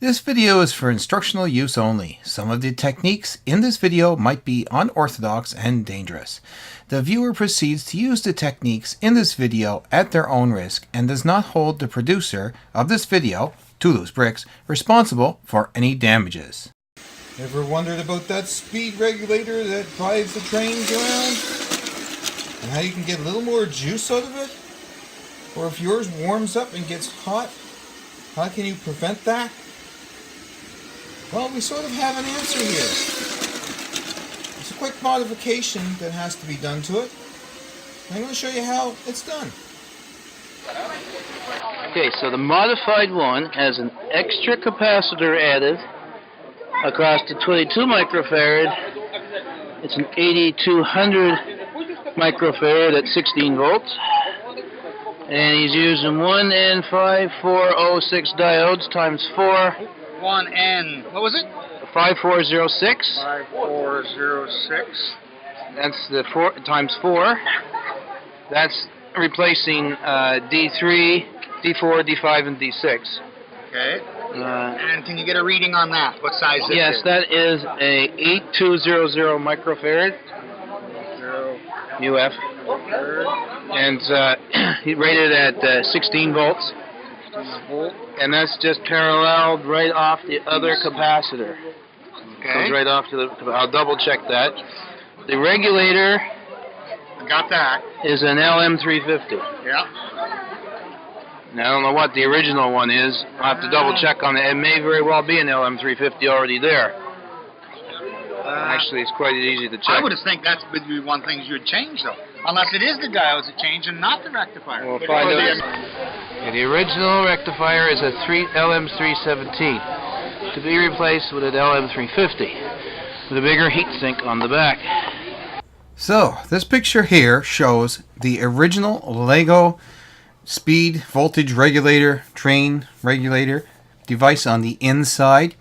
This video is for instructional use only. Some of the techniques in this video might be unorthodox and dangerous. The viewer proceeds to use the techniques in this video at their own risk and does not hold the producer of this video, Twoloosebricks, responsible for any damages. Ever wondered about that speed regulator that drives the trains around? And how you can get a little more juice out of it? Or if yours warms up and gets hot, how can you prevent that? Well, we sort of have an answer here. It's a quick modification that has to be done to it. I'm going to show you how it's done. Okay, so the modified one has an extra capacitor added across the 22 microfarad. It's an 8200 microfarad at 16 volts. And he's using 1N5406 diodes times 4. 1N, what was it? 5406. 5406. That's the 4 times 4. That's replacing D3, D4, D5, and D6. Okay. And can you get a reading on that? What size is it? Yes, that is a 8200 microfarad. UF. And he rated at 16 volts. And that's just paralleled right off the other capacitor. Okay. Goes right off to the. I'll double check that. The regulator. I got that. Is an LM350. Yeah. Now I don't know what the original one is. I'll have to double check on it. It may very well be an LM350 already there. Actually, it's quite easy to check. I would have think that's would be one thing you would change, though. Unless it is the diodes that change and not the rectifier. We'll find out. Yeah, the original rectifier is a LM317 to be replaced with an LM350 with a bigger heatsink on the back. So, this picture here shows the original Lego speed voltage regulator, train regulator device on the inside.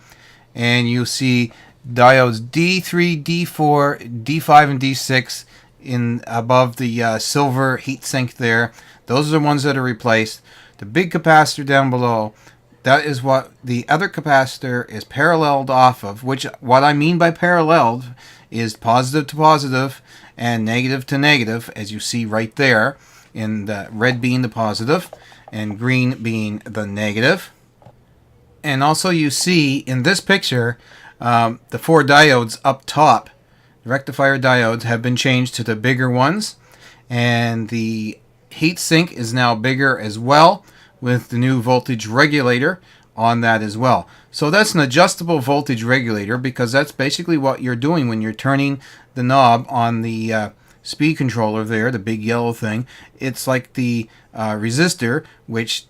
And you see diodes D3, D4, D5, and D6 in above the silver heatsink there. Those are the ones that are replaced. The big capacitor down below, that is what the other capacitor is paralleled off of, which what I mean by paralleled is positive to positive and negative to negative, as you see right there, in the red being the positive and green being the negative. And also you see in this picture the 4 diodes up top, the rectifier diodes, have been changed to the bigger ones, and the heatsink is now bigger as well with the new voltage regulator on that as well. So that's an adjustable voltage regulator, because that's basically what you're doing when you're turning the knob on the speed controller there, the big yellow thing. It's like the resistor, which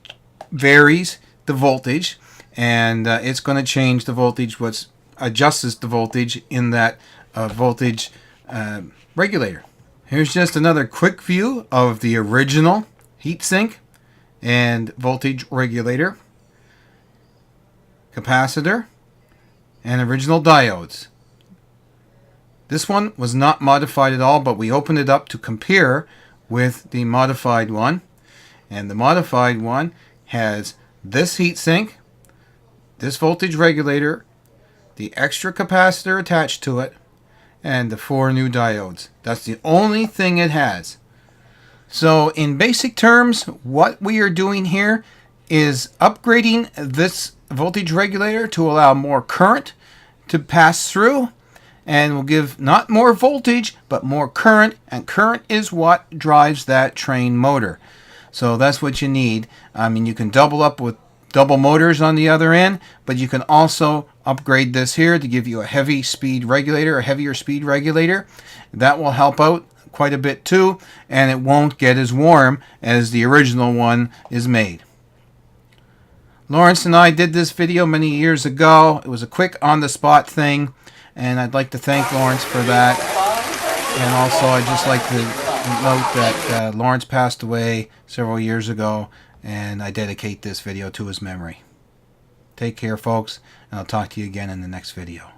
varies the voltage, and it's going to change the voltage, which adjusts the voltage in that voltage regulator. Here's just another quick view of the original heatsink and voltage regulator, capacitor, and original diodes. This one was not modified at all, but we opened it up to compare with the modified one. And the modified one has this heatsink, this voltage regulator, the extra capacitor attached to it, and the 4 new diodes. That's the only thing it has. So in basic terms, what we are doing here is upgrading this voltage regulator to allow more current to pass through, and will give not more voltage but more current, and current is what drives that train motor. So that's what you need. I mean, you can double up with double motors on the other end, but you can also upgrade this here to give you a heavy speed regulator, a heavier speed regulator. That will help out quite a bit too, and it won't get as warm as the original one is made. Lawrence and I did this video many years ago. It was a quick on-the-spot thing, and I'd like to thank Lawrence for that. And also I'd just like to note that Lawrence passed away several years ago, and I dedicate this video to his memory. Take care, folks, and I'll talk to you again in the next video.